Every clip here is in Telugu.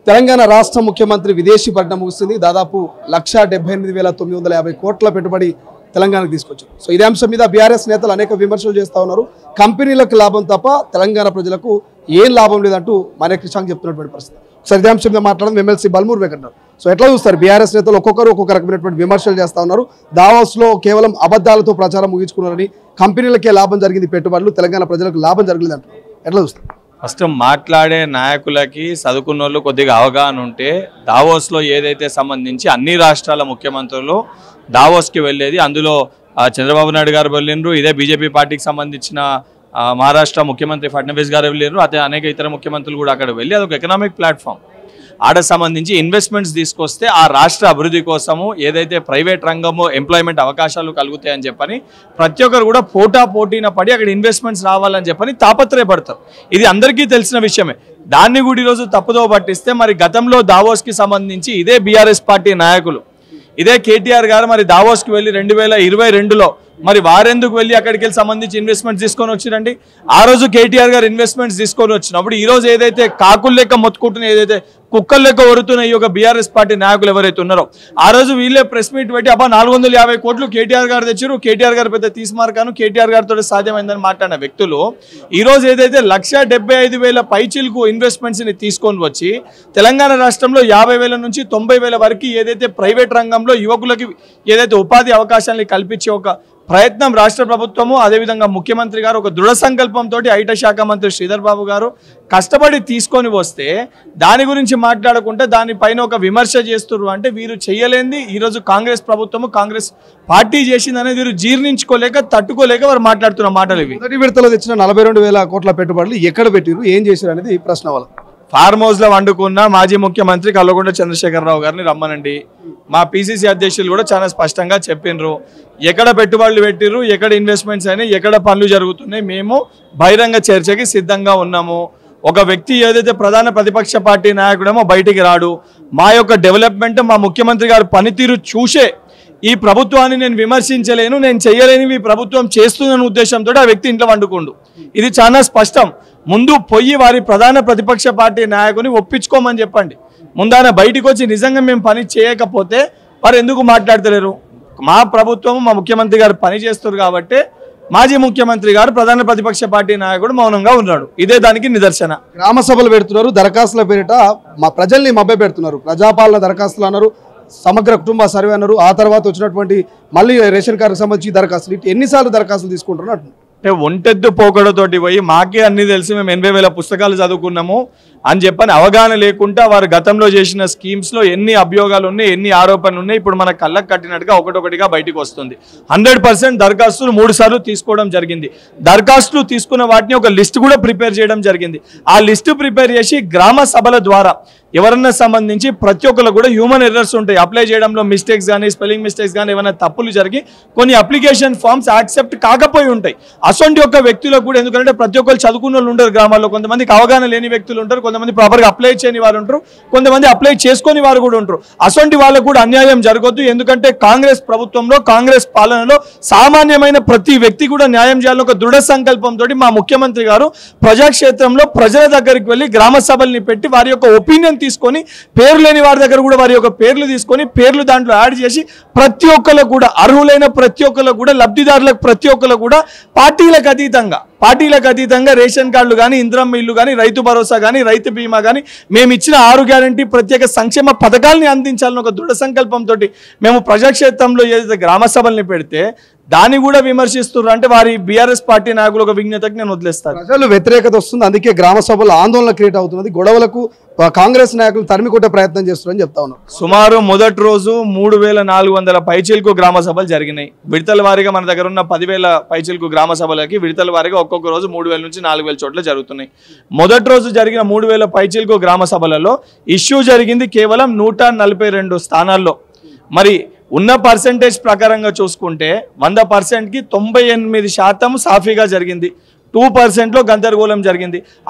తెలంగాణ రాష్ట్ర ముఖ్యమంత్రి విదేశీ పర్యటన ముగిసింది. దాదాపు 1,78,950 కోట్ల పెట్టుబడి తెలంగాణకు తీసుకొచ్చారు. సో ఇదే అంశం మీద బీఆర్ఎస్ నేతలు అనేక విమర్శలు చేస్తూ ఉన్నారు. కంపెనీలకు లాభం తప్ప తెలంగాణ ప్రజలకు ఏం లాభం లేదంటూ మన కృష్ణ చెప్తున్నటువంటి పరిస్థితి. ఒకసారి ఇదే అంశం మీద మాట్లాడడం ఎమ్మెల్సీ బల్మూర్ వెంకట్. సో ఎట్లా చూస్తారు? బీఆర్ఎస్ నేతలు ఒక్కొక్కరు ఒక్కొక్క రకమైనటువంటి విమర్శలు చేస్తూ ఉన్నారు. దావోస్లో కేవలం అబద్ధాలతో ప్రచారం ముగించుకున్నారని, కంపెనీలకే లాభం జరిగింది, పెట్టుబడులు తెలంగాణ ప్రజలకు లాభం జరగలేదు అంటారు. ఎట్లా చూస్తారు? ఫస్ట్ మాట్లాడే నాయకులకి చదువుకున్న వాళ్ళు కొద్దిగా అవగాహన ఉంటే దావోస్లో ఏదైతే సంబంధించి అన్ని రాష్ట్రాల ముఖ్యమంత్రులు దావోస్కి వెళ్ళేది, అందులో చంద్రబాబు నాయుడు గారు వెళ్ళిండ్రు, ఇదే బీజేపీ పార్టీకి సంబంధించిన మహారాష్ట్ర ముఖ్యమంత్రి ఫడ్నవీస్ గారు వెళ్ళిండ్రు, అదే అనేక ఇతర ముఖ్యమంత్రులు కూడా అక్కడ వెళ్ళి అదొక ఎకనామిక్ ప్లాట్ఫామ్. ఆడ సంబంధించి ఇన్వెస్ట్మెంట్స్ తీసుకొస్తే ఆ రాష్ట్ర అభివృద్ధి కోసము ఏదైతే ప్రైవేట్ రంగము ఎంప్లాయ్మెంట్ అవకాశాలు కలుగుతాయని చెప్పని ప్రతి ఒక్కరు కూడా పోటీన పడి అక్కడ ఇన్వెస్ట్మెంట్స్ రావాలని చెప్పని తాపత్రయపడతారు. ఇది అందరికీ తెలిసిన విషయమే. దాన్ని కూడా ఈరోజు తప్పుదో పట్టిస్తే మరి గతంలో దావోస్కి సంబంధించి ఇదే బీఆర్ఎస్ పార్టీ నాయకులు, ఇదే కేటీఆర్ గారు మరి దావోస్కి వెళ్ళి 2022లో మరి వారెందుకు వెళ్ళి అక్కడికి వెళ్ళి సంబంధించి ఇన్వెస్ట్మెంట్స్ తీసుకొని వచ్చిరండి? ఆ రోజు కేటీఆర్ గారు ఇన్వెస్ట్మెంట్స్ తీసుకొని వచ్చినప్పుడు ఈ రోజు ఏదైతే కాకులు లెక్క మొత్తుకుంటున్న, ఏదైతే కుక్కలు లెక్క ఒరుతున్న ఈ యొక్క బీఆర్ఎస్ పార్టీ నాయకులు ఎవరైతే ఉన్నారో ఆ రోజు వీళ్ళే ప్రెస్ మీట్ పెట్టి 450 కోట్లు కేటీఆర్ గారు తెచ్చారు, కేటీఆర్ గారు పెద్ద తీసుమార్కాను, కేటీఆర్ గారితో సాధ్యమైందని మాట్లాడిన వ్యక్తులు ఈ రోజు ఏదైతే 1,75,000 పైచిలకు ఇన్వెస్ట్మెంట్స్ ని తీసుకొని వచ్చి తెలంగాణ రాష్ట్రంలో 50,000 నుంచి 90,000 వరకు ఏదైతే ప్రైవేట్ రంగంలో యువకులకి ఏదైతే ఉపాధి అవకాశాలను కల్పించే ఒక ప్రయత్నం రాష్ట్ర ప్రభుత్వము, అదేవిధంగా ముఖ్యమంత్రి గారు ఒక దృఢ సంకల్పంతో ఐటీ శాఖ మంత్రి శ్రీధర్ బాబు గారు కష్టపడి తీసుకొని వస్తే దాని గురించి మాట్లాడకుండా దానిపైన ఒక విమర్శ చేస్తున్నారు. అంటే వీరు చేయలేంది ఈరోజు కాంగ్రెస్ ప్రభుత్వము, కాంగ్రెస్ పార్టీ చేసిందనేది వీరు జీర్ణించుకోలేక, తట్టుకోలేక వారు మాట్లాడుతున్న మాటలు ఇవి. మొదటి విడతలో తెచ్చిన 42,000 కోట్ల పెట్టుబడులు ఎక్కడ పెట్టిరు, ఏం చేశారు అనేది ప్రశ్న. వాళ్ళ ఫార్మ్ హౌస్లో వండుకున్న మాజీ ముఖ్యమంత్రి కల్వకుంట్ల చంద్రశేఖరరావు గారిని రమ్మనండి. మా పీసీసీ అధ్యక్షులు కూడా చాలా స్పష్టంగా చెప్పినరు ఎక్కడ పెట్టుబడులు పెట్టిర్రు, ఎక్కడ ఇన్వెస్ట్మెంట్స్ అయినాయి, ఎక్కడ పనులు జరుగుతున్నాయి. మేము బహిరంగ చర్చకి సిద్ధంగా ఉన్నాము. ఒక వ్యక్తి ఏదైతే ప్రధాన ప్రతిపక్ష పార్టీ నాయకుడేమో బయటికి రాడు, మా యొక్క డెవలప్మెంట్, మా ముఖ్యమంత్రి గారి పనితీరు చూసే ఈ ప్రభుత్వాన్ని నేను విమర్శించలేను, నేను చేయలేని ఈ ప్రభుత్వం చేస్తుందన్న ఉద్దేశంతో ఆ వ్యక్తి ఇంట్లో వండుకోండు. ఇది చాలా స్పష్టం. ముందు పొయ్యి వారి ప్రధాన ప్రతిపక్ష పార్టీ నాయకుని ఒప్పించుకోమని చెప్పండి. ముందాన బయటికి వచ్చి నిజంగా మేము పని చేయకపోతే వారు ఎందుకు మాట్లాడతలేరు? మా ప్రభుత్వం, మా ముఖ్యమంత్రి గారు పని చేస్తారు కాబట్టి మాజీ ముఖ్యమంత్రి గారు ప్రధాన ప్రతిపక్ష పార్టీ నాయకుడు మౌనంగా ఉన్నాడు. ఇదే దానికి నిదర్శన. గ్రామ సభలు పెడుతున్నారు, దరఖాస్తుల పేరిట మా ప్రజల్ని మభ్య పెడుతున్నారు. ప్రజాపాలన దరఖాస్తులు అన్నారు, సమగ్ర కుటుంబ సర్వే అన్నారు, ఆ తర్వాత వచ్చినటువంటి మళ్ళీ రేషన్ కార్డుకి సంబంధించి దరఖాస్తులు, ఎన్నిసార్లు దరఖాస్తులు తీసుకుంటున్నారు? అంటే ఒంటెద్దు పోకడతోటి పోయి మాకే అన్ని తెలిసి మేము 80,000 పుస్తకాలు చదువుకున్నాము అని చెప్పని అవగాహన లేకుండా వారు గతంలో చేసిన స్కీమ్స్లో ఎన్ని అభియోగాలు ఉన్నాయి, ఎన్ని ఆరోపణలు ఉన్నాయి, ఇప్పుడు మన కళ్ళకు కట్టినట్టుగా ఒకటొకటిగా బయటకు వస్తుంది. 100% దరఖాస్తులు 3 సార్లు తీసుకోవడం జరిగింది. దరఖాస్తులు తీసుకున్న వాటిని ఒక లిస్ట్ కూడా ప్రిపేర్ చేయడం జరిగింది. ఆ లిస్టు ప్రిపేర్ చేసి గ్రామ సభల ద్వారా ఎవరన్నా సంబంధించి ప్రతి ఒక్కరు కూడా హ్యూమన్ ఎర్రర్స్ ఉంటాయి, అప్లై చేయడంలో మిస్టేక్స్ కానీ, స్పెల్లింగ్ మిస్టేక్స్ కానీ, ఏమైనా తప్పులు జరిగి కొన్ని అప్లికేషన్ ఫామ్స్ యాక్సెప్ట్ కాకపోయి ఉంటాయి. అసొంటి ఒక వ్యక్తులకు కూడా, ఎందుకంటే ప్రతి ఒక్కరు చదువుకున్న వాళ్ళు ఉంటారు గ్రామాల్లో, కొంతమందికి అవగాహన లేని వ్యక్తులు ఉంటారు, కొంతమంది ప్రాపర్గా అప్లై చేయని వారు ఉంటారు, కొంతమంది అప్లై చేసుకొని వారు కూడా ఉంటారు. అసొంటి వాళ్ళకు కూడా అన్యాయం జరగొద్దు. ఎందుకంటే కాంగ్రెస్ ప్రభుత్వంలో, కాంగ్రెస్ పాలనలో సామాన్యమైన ప్రతి వ్యక్తి కూడా న్యాయం చేయాలని ఒక దృఢ సంకల్పంతో మా ముఖ్యమంత్రి గారు ప్రజాక్షేత్రంలో ప్రజల దగ్గరికి వెళ్ళి గ్రామ సభల్ని పెట్టి వారి యొక్క ఒపీనియన్ తీసుకొని, పేరు లేని వారి దగ్గర కూడా వారి యొక్క పేర్లు తీసుకొని పేర్లు దాంట్లో యాడ్ చేసి ప్రతి ఒక్కరు కూడా, అర్హులైన ప్రతి ఒక్కరు కూడా, లబ్ధిదారులకు ప్రతి ఒక్కరు కూడా పార్టీలకు అతీతంగా రేషన్ కార్డులు కానీ, ఇంద్రమ్మ ఇల్లు కానీ, రైతు భరోసా కానీ, రైతు బీమా కానీ, మేము ఇచ్చిన 6 గ్యారంటీ ప్రత్యేక సంక్షేమ పథకాలని అందించాలని ఒక దృఢ సంకల్పంతో మేము ప్రజాక్షేత్రంలో ఏదైతే గ్రామ సభల్ని పెడితే దాన్ని కూడా విమర్శిస్తున్నారు. అంటే వారి బీఆర్ఎస్ పార్టీ నాయకులు ఒక విజ్ఞతకు నేను వదిలేస్తాను. ప్రజలు వ్యతిరేకత వస్తుంది, అందుకే గ్రామ సభలు ఆందోళన క్రియేట్ అవుతున్నది, గొడవలకు కాంగ్రెస్ నాయకులు తరిమి కొట్టే ప్రయత్నం చేస్తున్నారని చెప్తా ఉన్నారు. సుమారు మొదటి రోజు 3,400 పైచిలకు గ్రామ సభలు జరిగినాయి. విడతల వారీగా మన దగ్గర ఉన్న 10,000 పైచిలకు గ్రామ సభలకి విడతల వారీగా ఒక్కొక్క రోజు 3,000 నుంచి 4,000 చోట్ల జరుగుతున్నాయి. మొదటి రోజు జరిగిన 3,000 పైచిలకు గ్రామ సభలలో ఇష్యూ జరిగింది కేవలం 142 స్థానాల్లో. మరి ఉన్న పర్సెంటేజ్ ప్రకారంగా చూసుకుంటే 100%కి 98% సాఫీగా జరిగింది. 2% గందరగోళం జరిగింది.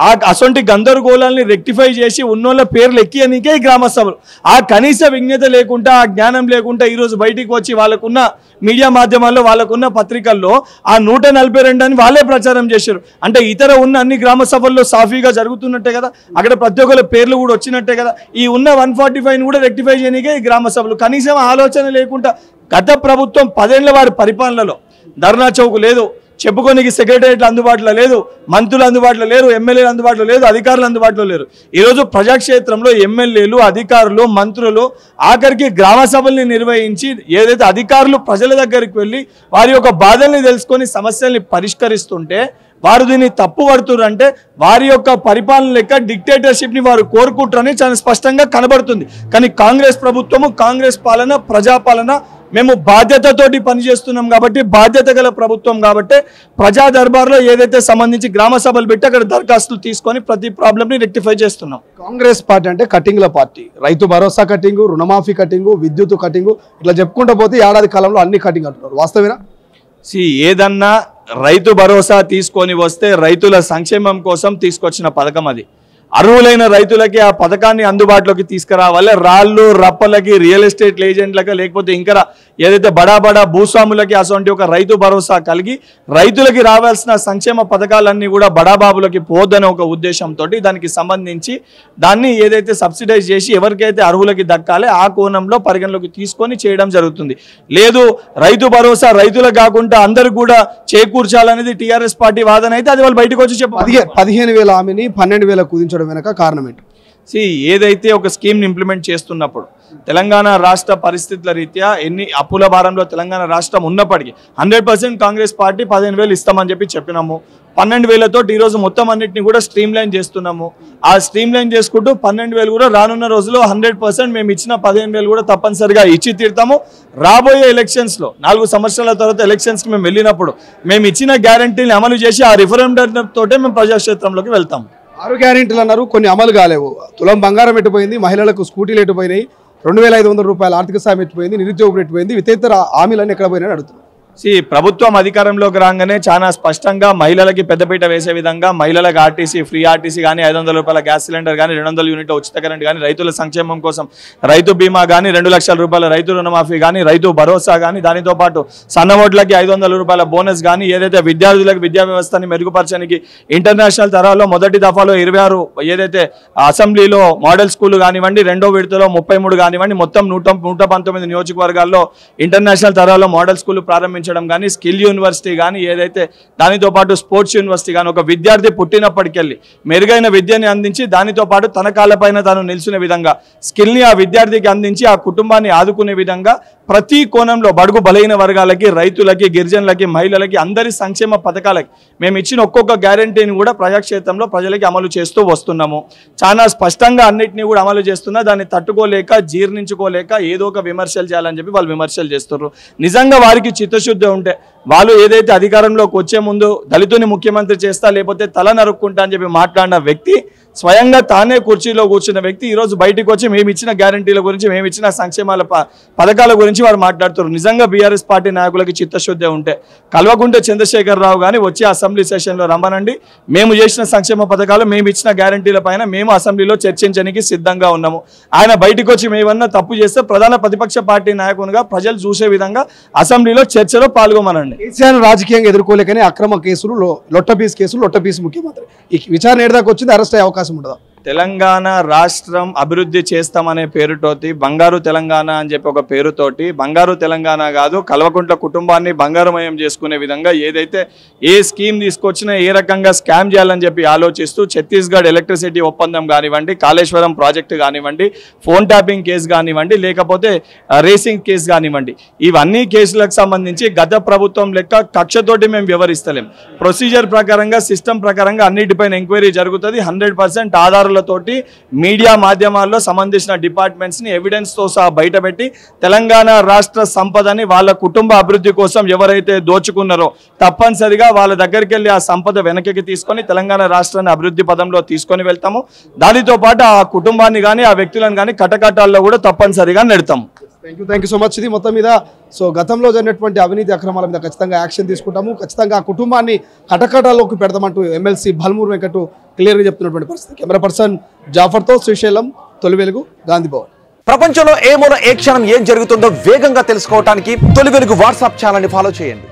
అసొంటి గందరగోళాన్ని రెక్టిఫై చేసి ఉన్నోళ్ళ పేర్లు ఎక్కియనికే ఈ గ్రామ సభలు. ఆ కనీస విజ్ఞత లేకుండా, ఆ జ్ఞానం లేకుండా ఈరోజు బయటికి వచ్చి వాళ్ళకున్న మీడియా మాధ్యమాల్లో, వాళ్ళకున్న పత్రికల్లో ఆ 142 అని వాళ్ళే ప్రచారం చేశారు. అంటే ఇతర ఉన్న అన్ని గ్రామ సభల్లో సాఫీగా జరుగుతున్నట్టే కదా, అక్కడ ప్రతి ఒక్కరి పేర్లు కూడా వచ్చినట్టే కదా. ఈ ఉన్న 145 కూడా రెక్టిఫై చేయనికే ఈ గ్రామ సభలు. కనీసం ఆలోచన లేకుండా గత ప్రభుత్వం 10 ఏళ్ల వారి పరిపాలనలో ధర్నా చౌక్ లేదు, చెప్పుకోనికి సెక్రటరియట్లు అందుబాటులో లేదు, మంత్రులు అందుబాటులో లేరు, ఎమ్మెల్యేలు అందుబాటులో లేదు, అధికారులు అందుబాటులో లేరు. ఈరోజు ప్రజాక్షేత్రంలో ఎమ్మెల్యేలు, అధికారులు, మంత్రులు ఆఖరికి గ్రామ సభల్ని నిర్వహించి ఏదైతే అధికారులు ప్రజల దగ్గరికి వెళ్ళి వారి యొక్క బాధల్ని తెలుసుకొని సమస్యల్ని పరిష్కరిస్తుంటే వారు దీన్ని తప్పు పడుతున్నారు. అంటే వారి యొక్క పరిపాలన లెక్క డిక్టేటర్షిప్ని వారు కోరుకుంటారని చాలా స్పష్టంగా కనబడుతుంది. కానీ కాంగ్రెస్ ప్రభుత్వము, కాంగ్రెస్ పాలన, ప్రజాపాలన, మేము బాధ్యతతోటి పనిచేస్తున్నాం కాబట్టి, బాధ్యత గల ప్రభుత్వం కాబట్టి ప్రజా దర్బార్లో ఏదైతే సంబంధించి గ్రామ సభలు పెట్టి అక్కడ దరఖాస్తులు తీసుకొని ప్రతి ప్రాబ్లమ్ని రెక్టిఫై చేస్తున్నాం. కాంగ్రెస్ పార్టీ అంటే కటింగ్ల పార్టీ. రైతు భరోసా కటింగు, రుణమాఫీ కటింగు, విద్యుత్ కటింగు, ఇట్లా చెప్పుకుంటూ పోతే ఏడాది కాలంలో అన్ని కటింగ్ అంటున్నారు. వాస్తవేనా? ఏదన్నా రైతు భరోసా తీసుకొని వస్తే రైతుల సంక్షేమం కోసం తీసుకొచ్చిన పథకం అది. అర్హులైన రైతులకి ఆ పథకాన్ని అందుబాటులోకి తీసుకురావాలి. రాళ్ళు రప్పలకి, రియల్ ఎస్టేట్ ఏజెంట్లకి, లేకపోతే ఇంకా ఏదైతే బడా భూస్వాములకి అటువంటి ఒక రైతు భరోసా కలిగి రైతులకి రావాల్సిన సంక్షేమ పథకాలన్నీ కూడా బడాబాబులకి పోదనే ఒక ఉద్దేశంతో దానికి సంబంధించి దాన్ని ఏదైతే సబ్సిడైజ్ చేసి ఎవరికైతే అర్హులకి దక్కాలి ఆ కోణంలో పరిగణలోకి తీసుకొని చేయడం జరుగుతుంది. లేదు రైతు భరోసా రైతులకు కాకుండా అందరికి కూడా చేకూర్చాలనేది టీఆర్ఎస్ పార్టీ వాదన అయితే అది వాళ్ళు బయటకు వచ్చి చెప్పాలి. 15,000 హామీని 12,000 కుదించడం వెనక కారణం ఏంటి? ఏదైతే ఒక స్కీమ్ని ఇంప్లిమెంట్ చేస్తున్నప్పుడు తెలంగాణ రాష్ట్ర పరిస్థితుల రీత్యా ఎన్ని అప్పుల భారంలో తెలంగాణ రాష్ట్రం ఉన్నప్పటికీ 100% కాంగ్రెస్ పార్టీ 15,000 ఇస్తామని చెప్పినాము. 12,000తో ఈరోజు మొత్తం అన్నింటినీ కూడా స్ట్రీమ్ లైన్ చేస్తున్నాము. ఆ స్ట్రీమ్ లైన్ చేసుకుంటూ 12,000 కూడా రానున్న రోజుల్లో 100% మేము ఇచ్చిన 15,000 కూడా తప్పనిసరిగా ఇచ్చి తీరుతాము. రాబోయే ఎలక్షన్స్లో 4 సంవత్సరాల తర్వాత ఎలక్షన్స్కి మేము వెళ్ళినప్పుడు మేము ఇచ్చిన గ్యారంటీని అమలు చేసి ఆ రిఫరెండం తోటే మేము ప్రజాక్షేత్రంలోకి వెళ్తాము. 6 గ్యారెంటీలు అన్నారు, కొన్ని అమలు కాలేవు. తులం బంగారం ఎట్టిపోయింది, మహిళలకు స్కూటీలు ఎట్టిపోయినాయి, 2,500 రూపాయల ఆర్థిక సాయం ఎట్టిపోయింది, నిరుద్యోగం ఎట్టిపోయింది, ఇతర హామీలన్నీ ఎక్కడ పోయినాయని అడుగుతున్నారు. ప్రభుత్వం అధికారంలోకి రాగానే చాలా స్పష్టంగా మహిళలకి పెద్దపీట వేసే విధంగా మహిళలకు ఆర్టీసీ, ఫ్రీ ఆర్టీసీ కానీ, 500 రూపాయల గ్యాస్ సిలిండర్ కానీ, 200 యూనిట్ల ఉచిత కరెంట్ కానీ, రైతుల సంక్షేమం కోసం రైతు బీమా కానీ, 2 లక్షల రూపాయల రైతు రుణమాఫీ కానీ, రైతు భరోసా కానీ, దానితో పాటు సన్నఓట్లకి 500 రూపాయల బోనస్ కానీ, ఏదైతే విద్యార్థులకు విద్యా వ్యవస్థని మెరుగుపరచడానికి ఇంటర్నేషనల్ తరాలో మొదటి దఫాలో 26 ఏదైతే అసెంబ్లీలో మోడల్ స్కూల్ కానివ్వండి, రెండో విడతలో 33 కానివ్వండి, మొత్తం 119 నియోజకవర్గాల్లో ఇంటర్నేషనల్ తరాలో మోడల్ స్కూల్ ప్రారంభించారు కానీ, స్కిల్ యూనివర్సిటీ కానీ, ఏదైతే దానితో పాటు స్పోర్ట్స్ యూనివర్సిటీ కానీ, ఒక విద్యార్థి పుట్టినప్పటికెళ్ళి మెరుగైన విద్యని అందించి దానితో పాటు తన కాళ్ళపైన తాను నిలిచిన విధంగా స్కిల్ని ఆ విద్యార్థికి అందించి ఆ కుటుంబాన్ని ఆదుకునే విధంగా ప్రతి కోణంలో బడుగు బలైన వర్గాలకి, రైతులకి, గిరిజనులకి, మహిళలకి, అందరి సంక్షేమ పథకాలకి మేము ఇచ్చిన ఒక్కొక్క గ్యారంటీని కూడా ప్రజాక్షేత్రంలో ప్రజలకి అమలు చేస్తూ వస్తున్నాము. చాలా స్పష్టంగా అన్నింటినీ కూడా అమలు చేస్తున్నా దాన్ని తట్టుకోలేక, జీర్ణించుకోలేక ఏదో ఒక విమర్శలు చేయాలని చెప్పి వాళ్ళు విమర్శలు చేస్తున్నారు. నిజంగా వారికి చిత్తశుద్ధి ఉంటే వాళ్ళు ఏదైతే అధికారంలోకి వచ్చే ముందు దళితుని ముఖ్యమంత్రి చేస్తా లేకపోతే తల నరుక్కుంటా అని చెప్పి మాట్లాడిన వ్యక్తి, స్వయంగా తానే కుర్చీలో కూర్చున్న వ్యక్తి ఈరోజు బయటకు వచ్చి మేము ఇచ్చిన గ్యారంటీల గురించి, మేము ఇచ్చిన సంక్షేమాల పథకాల గురించి వారు మాట్లాడుతారు. నిజంగా బీఆర్ఎస్ పార్టీ నాయకులకి చిత్తశుద్ధి ఉంటే కల్వకుంట్ల చంద్రశేఖరరావు కానీ వచ్చి అసెంబ్లీ సెషన్లో రమ్మనండి. మేము చేసిన సంక్షేమ పథకాలు, మేము ఇచ్చిన గ్యారంటీల పైన మేము అసెంబ్లీలో చర్చించడానికి సిద్ధంగా ఉన్నాము. ఆయన బయటకు వచ్చి మేమన్నా తప్పు చేస్తే ప్రధాన ప్రతిపక్ష పార్టీ నాయకునిగా ప్రజలు చూసే విధంగా అసెంబ్లీలో చర్చలో పాల్గొమనండి. కేసీఆర్ రాజకీయంగా ఎదుర్కోలేకనే అక్రమ కేసులు, లొట్టపీస్ కేసులు, లొట్టపీస్ ముఖ్యమంత్రి. ఈ విచారణ ఏడాదికి వచ్చింది, అరెస్ట్ అయ్యే అవకాశం ఉండదా? తెలంగాణ రాష్ట్రం అభివృద్ధి చేస్తామనే పేరుతోటి బంగారు తెలంగాణ అని చెప్పి ఒక పేరుతోటి బంగారు తెలంగాణ కాదు, కల్వకుంట్ల కుటుంబాన్ని బంగారుమయం చేసుకునే విధంగా ఏదైతే ఏ స్కీమ్ తీసుకొచ్చినా ఏ రకంగా స్కామ్ చేయాలని చెప్పి ఆలోచిస్తూ ఛత్తీస్గఢ్ ఎలక్ట్రిసిటీ ఒప్పందం కానివ్వండి, కాళేశ్వరం ప్రాజెక్టు కానివ్వండి, ఫోన్ ట్యాపింగ్ కేసు కానివ్వండి, లేకపోతే రేసింగ్ కేసు కానివ్వండి, ఇవన్నీ కేసులకు సంబంధించి గత ప్రభుత్వం లెక్క కక్షతోటి మేము వ్యవహరిస్తలేం. ప్రొసీజర్ ప్రకారంగా, సిస్టమ్ ప్రకారంగా అన్నిటిపైన ఎంక్వైరీ జరుగుతుంది. 100% ఆధారాలతోటి మీడియా మాధ్యమాల్లో సంబంధించిన డిపార్ట్మెంట్స్ని ఎవిడెన్స్తో సహా బయటపెట్టి తెలంగాణ రాష్ట్ర సంపదని వాళ్ళ కుటుంబ అభివృద్ధి కోసం ఎవరైతే దోచుకున్నారో తప్పనిసరిగా వాళ్ళ దగ్గరికి వెళ్ళి ఆ సంపద వెనక్కి తీసుకొని తెలంగాణ రాష్ట్రాన్ని అభివృద్ధి పదంలో తీసుకొని వెళ్తాము. దానితో పాటు ఆ కుటుంబాన్ని కానీ ఆ వ్యక్తులను కానీ కటకటాల్లో కూడా తప్పనిసరిగా నెడతాము. Thank you so much. ఇది మొత్తం మీద సో గతంలో జరిగినటువంటి అవినీతి అక్రమాల మీద ఖచ్చితంగా యాక్షన్ తీసుకుంటాము, ఖచ్చితంగా ఆ కుటుంబాన్ని కటకటాల్లోకి పెడదామంటూ ఎమ్మెల్సీ బల్మూరు వెంకట్ క్లియర్గా చెప్తున్నటువంటి పరిస్థితి. కెమెరా పర్సన్ జాఫర్తో శ్రీశైలం, తొలి వెలుగు, గాంధీ భవన్. ప్రపంచంలో ఏ మూల ఏ క్షణం ఏం జరుగుతుందో వేగంగా తెలుసుకోవడానికి తొలి వెలుగు వాట్సాప్ ఛానల్ని ఫాలో చేయండి.